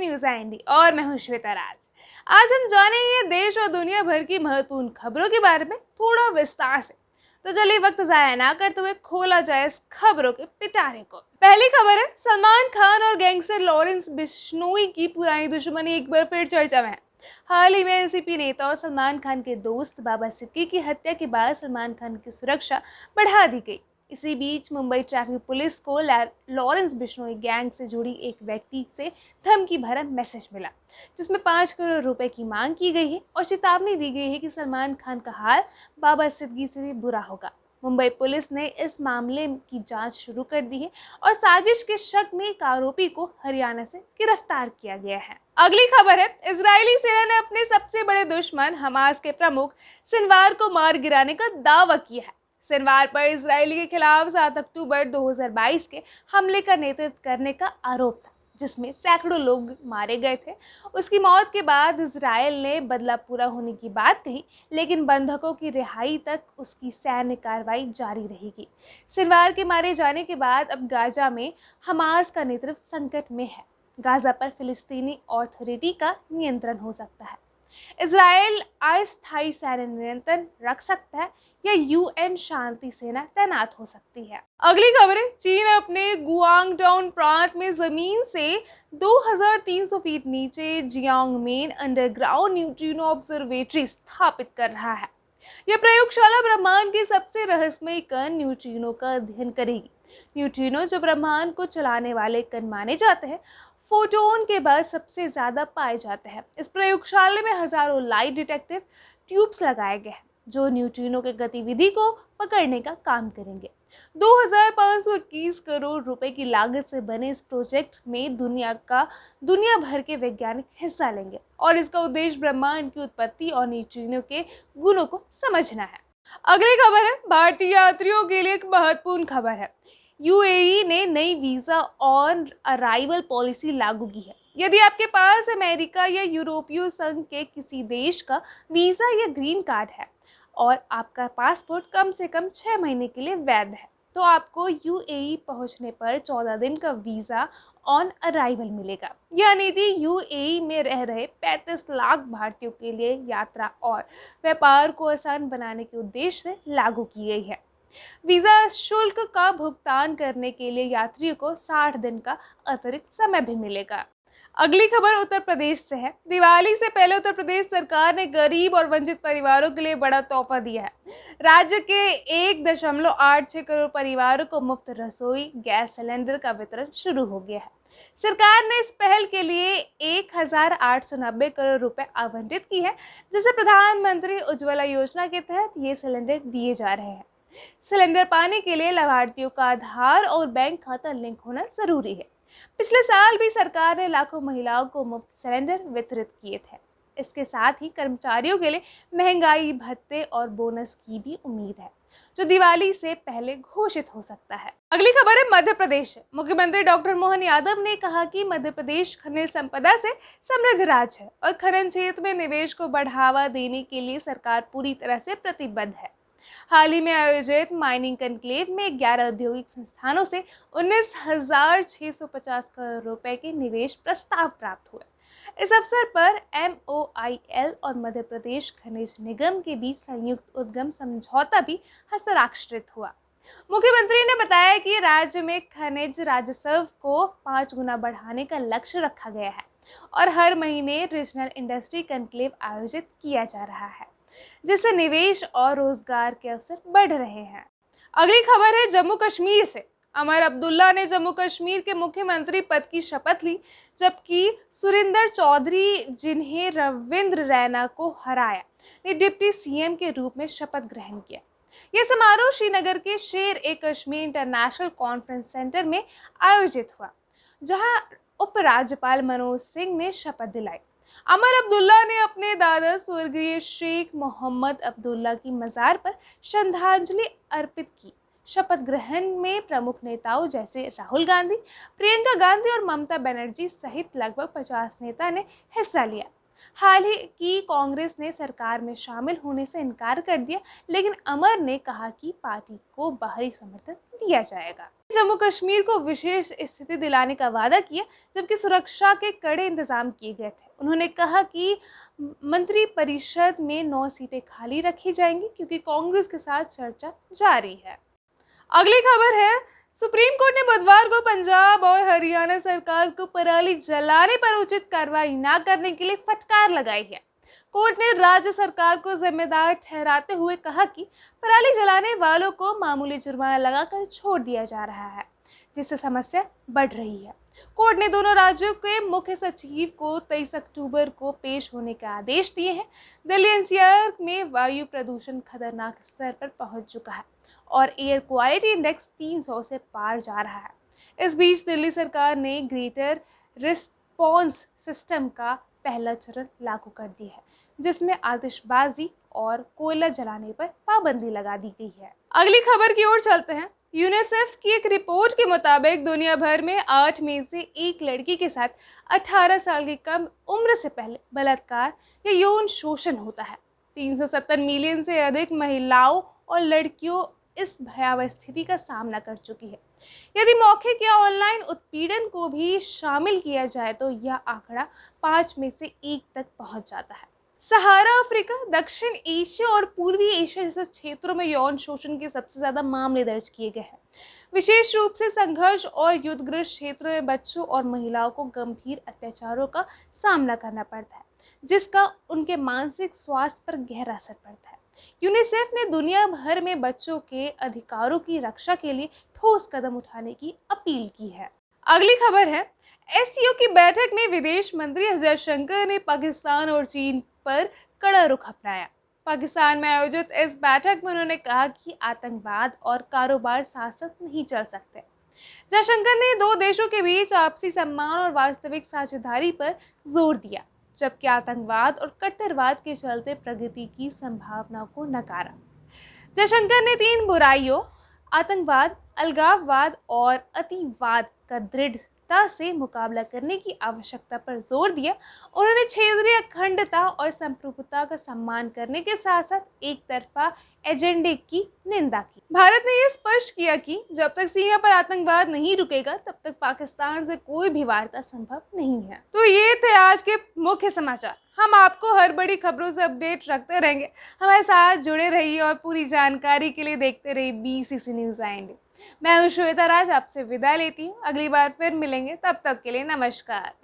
News IND और मैं हूं श्वेता राज। आज हम जानेंगे देश और दुनिया भर की महत्वपूर्ण खबरों के बारे में थोड़ा विस्तार से। तो चलिए वक्त जाया ना करते हुए खोला जाए इस खबरों के पिटारे को। पहली खबर है, सलमान खान और गैंगस्टर लॉरेंस बिश्नोई की पुरानी दुश्मनी एक बार फिर चर्चा में है। हाल ही में एनसीपी नेता और सलमान खान के दोस्त बाबा सिद्दीकी की हत्या के बाद सलमान खान की सुरक्षा बढ़ा दी गई। इसी बीच मुंबई ट्रैफिक पुलिस को लॉरेंस बिश्नोई गैंग से जुड़ी एक व्यक्ति से धमकी भरा मैसेज मिला, जिसमें 5 करोड़ रुपए की मांग की गई है और चेतावनी दी गई है कि सलमान खान का हाल बाबा सिद्दीकी से भी बुरा होगा। मुंबई पुलिस ने इस मामले की जांच शुरू कर दी है और साजिश के शक में एक आरोपी को हरियाणा से गिरफ्तार किया गया है। अगली खबर है, इजरायली सेना ने अपने सबसे बड़े दुश्मन हमास के प्रमुख सिनवार को मार गिराने का दावा किया है। सिनवार पर इजरायली के खिलाफ 7 अक्टूबर 2022 के हमले का नेतृत्व करने का आरोप था, जिसमें सैकड़ों लोग मारे गए थे। उसकी मौत के बाद इजरायल ने बदला पूरा होने की बात कही, लेकिन बंधकों की रिहाई तक उसकी सैन्य कार्रवाई जारी रहेगी। सिनवार के मारे जाने के बाद अब गाजा में हमास का नेतृत्व संकट में है। गाजा पर फिलिस्तीनी अथॉरिटी का नियंत्रण हो सकता है। इजराइल अस्थायी सैन्य नियंत्रण रख सकता है या यूएन शांति सेना तैनात हो सकती है। अगली खबर है, चीन अपने गुआंगडोंग प्रांत में जमीन से 2300 फीट नीचे जियांगमेन अंडरग्राउंड न्यूट्रिनो ऑब्जर्वेटरी स्थापित कर रहा है। यह प्रयोगशाला ब्रह्मांड के सबसे रहस्यमय कण न्यूट्रिनो का अध्ययन करेगी। न्यूट्रिनो, जो ब्रह्मांड को चलाने वाले कण माने जाते हैं, फोटोन के बाद सबसे ज्यादा पाए जाते हैं। इस प्रयोगशाला में हजारों लाइट डिटेक्टिव ट्यूब्स लगाए गए हैं, जो न्यूट्रिनो के गतिविधि को पकड़ने का काम करेंगे। 2521 करोड़ रुपए की लागत से बने इस प्रोजेक्ट में दुनिया भर के वैज्ञानिक हिस्सा लेंगे और इसका उद्देश्य ब्रह्मांड की उत्पत्ति और न्यूट्रिनो के गुणों को समझना है। अगली खबर है, भारतीय यात्रियों के लिए एक महत्वपूर्ण खबर है। यूएई ने नई वीजा ऑन अराइवल पॉलिसी लागू की है। यदि आपके पास अमेरिका या यूरोपीय संघ के किसी देश का वीजा या ग्रीन कार्ड है और आपका पासपोर्ट कम से कम 6 महीने के लिए वैध है, तो आपको यूएई पहुंचने पर 14 दिन का वीजा ऑन अराइवल मिलेगा। यह नीति यूएई में रह रहे 35 लाख भारतीयों के लिए यात्रा और व्यापार को आसान बनाने के उद्देश्य से लागू की गई है। वीजा शुल्क का भुगतान करने के लिए यात्रियों को 60 दिन का अतिरिक्त समय भी मिलेगा। अगली खबर उत्तर प्रदेश से है। दिवाली से पहले उत्तर प्रदेश सरकार ने गरीब और वंचित परिवारों के लिए बड़ा तोहफा दिया है। राज्य के 1.86 करोड़ परिवारों को मुफ्त रसोई गैस सिलेंडर का वितरण शुरू हो गया है। सरकार ने इस पहल के लिए 1890 करोड़ रुपए आवंटित की है, जिसे प्रधानमंत्री उज्ज्वला योजना के तहत ये सिलेंडर दिए जा रहे हैं। सिलेंडर पाने के लिए लाभार्थियों का आधार और बैंक खाता लिंक होना जरूरी है। पिछले साल भी सरकार ने लाखों महिलाओं को मुफ्त सिलेंडर वितरित किए थे। इसके साथ ही कर्मचारियों के लिए महंगाई भत्ते और बोनस की भी उम्मीद है, जो दिवाली से पहले घोषित हो सकता है। अगली खबर है मध्य प्रदेश। मुख्यमंत्री डॉक्टर मोहन यादव ने कहा कि मध्य प्रदेश खनिज संपदा से समृद्ध राज्य है और खनन क्षेत्र में निवेश को बढ़ावा देने के लिए सरकार पूरी तरह से प्रतिबद्ध है। हाल ही में आयोजित माइनिंग कनक्लेव में 11 औद्योगिक संस्थानों से 19,650 करोड़ रुपए के निवेश प्रस्ताव प्राप्त हुए। इस अवसर पर MOIL और मध्य प्रदेश खनिज निगम के बीच संयुक्त उद्यम समझौता भी हस्ताक्षरित हुआ। मुख्यमंत्री ने बताया कि राज्य में खनिज राजस्व को 5 गुना बढ़ाने का लक्ष्य रखा गया है और हर महीने रीजनल इंडस्ट्री कनक्लेव आयोजित किया जा रहा है, जिससे निवेश और रोजगार के अवसर बढ़ रहे हैं। अगली खबर है जम्मू कश्मीर से। अमर अब्दुल्ला ने जम्मू कश्मीर के मुख्यमंत्री पद की शपथ ली, जबकि सुरिंदर चौधरी, जिन्हें रविंद्र रैना को हराया, ने डिप्टी सीएम के रूप में शपथ ग्रहण किया। यह समारोह श्रीनगर के शेर-ए-कश्मीर इंटरनेशनल कॉन्फ्रेंस सेंटर में आयोजित हुआ, जहां उपराज्यपाल मनोज सिंह ने शपथ दिलाई। अमर अब्दुल्ला ने अपने दादा स्वर्गीय शेख मोहम्मद अब्दुल्ला की मजार पर श्रद्धांजलि अर्पित की। शपथ ग्रहण में प्रमुख नेताओं जैसे राहुल गांधी, प्रियंका गांधी और ममता बनर्जी सहित लगभग 50 नेता ने हिस्सा लिया। हाल ही की कांग्रेस ने सरकार में शामिल होने से इनकार कर दिया, लेकिन अमर ने कहा कि पार्टी को बाहरी समर्थन दिया जाएगा। जम्मू कश्मीर को विशेष स्थिति दिलाने का वादा किया, जबकि सुरक्षा के कड़े इंतजाम किए गए थे। उन्होंने कहा कि मंत्रिपरिषद में 9 सीटें खाली रखी जाएंगी, क्योंकि कांग्रेस के साथ चर्चा जारी है। अगली खबर है, सुप्रीम कोर्ट ने बुधवार को पंजाब और हरियाणा सरकार को पराली जलाने पर उचित कार्रवाई न करने के लिए फटकार लगाई है। कोर्ट ने राज्य सरकार को जिम्मेदार ठहराते हुए कहा कि पराली जलाने वालों को मामूली जुर्माना लगाकर छोड़ दिया जा रहा है, जिससे समस्या बढ़ रही है। कोर्ट ने दोनों राज्यों के मुख्य सचिव को 23 अक्टूबर को पेश होने के आदेश दिए हैं। दिल्ली एनसीआर में वायु प्रदूषण खतरनाक स्तर पर पहुंच चुका है और एयर क्वालिटी इंडेक्स 300 से पार जा रहा है। इस बीच दिल्ली सरकार ने ग्रेटर रिस्पॉन्स सिस्टम का पहला चरण लागू कर दिया है, जिसमें आतिशबाजी और कोयला जलाने पर पाबंदी लगा दी गई है। अगली खबर की ओर चलते हैं। यूनिसेफ की एक रिपोर्ट के मुताबिक दुनिया भर में 8 में से 1 लड़की के साथ 18 साल की कम उम्र से पहले बलात्कार या यौन शोषण होता है। 370 मिलियन से अधिक महिलाओं और लड़कियों इस भयावह स्थिति का सामना कर चुकी है। यदि मौखिक या ऑनलाइन उत्पीड़न को भी शामिल किया जाए तो यह आंकड़ा 5 में से 1 तक पहुंच जाता है। सहारा अफ्रीका, दक्षिण एशिया और पूर्वी एशिया जैसे क्षेत्रों में यौन शोषण के सबसे ज्यादा मामले दर्ज किए गए हैं। विशेष रूप से संघर्ष और युद्धग्रस्त क्षेत्रों में बच्चों और महिलाओं को गंभीर अत्याचारों का सामना करना पड़ता है, जिसका उनके मानसिक स्वास्थ्य पर गहरा असर पड़ता है। यूनिसेफ ने दुनिया भर में बच्चों के अधिकारों की रक्षा के लिए ठोस कदम उठाने की अपील की है। अगली खबर है, एससीओ की बैठक में विदेश मंत्री एस जयशंकर ने पाकिस्तान और चीन पर कड़ा रुख अपनाया। पाकिस्तान में आयोजित इस बैठक में उन्होंने कहा कि आतंकवाद और कारोबार साथ साथ नहीं चल सकते। जयशंकर ने 2 देशों के बीच आपसी सम्मान और वास्तविक साझेदारी पर जोर दिया, जबकि आतंकवाद और कट्टरवाद के चलते प्रगति की संभावना को नकारा। जयशंकर ने 3 बुराइयों आतंकवाद, अलगाववाद और अतिवाद का दृढ़ता से मुकाबला करने की आवश्यकता पर जोर दिया। उन्होंने क्षेत्रीय अखंडता और संप्रभुता का सम्मान करने के साथ साथ एक तरफा एजेंडे की निंदा की। भारत ने यह स्पष्ट किया कि जब तक सीमा पर आतंकवाद नहीं रुकेगा तब तक पाकिस्तान से कोई भी वार्ता संभव नहीं है। तो ये थे आज के मुख्य समाचार। हम आपको हर बड़ी खबरों से अपडेट रखते रहेंगे। हमारे साथ जुड़े रहिए और पूरी जानकारी के लिए देखते रहिए बीसीसी न्यूज़ इंडिया। मैं हूं श्वेता राज, आपसे विदा लेती हूँ। अगली बार फिर मिलेंगे, तब तक के लिए नमस्कार।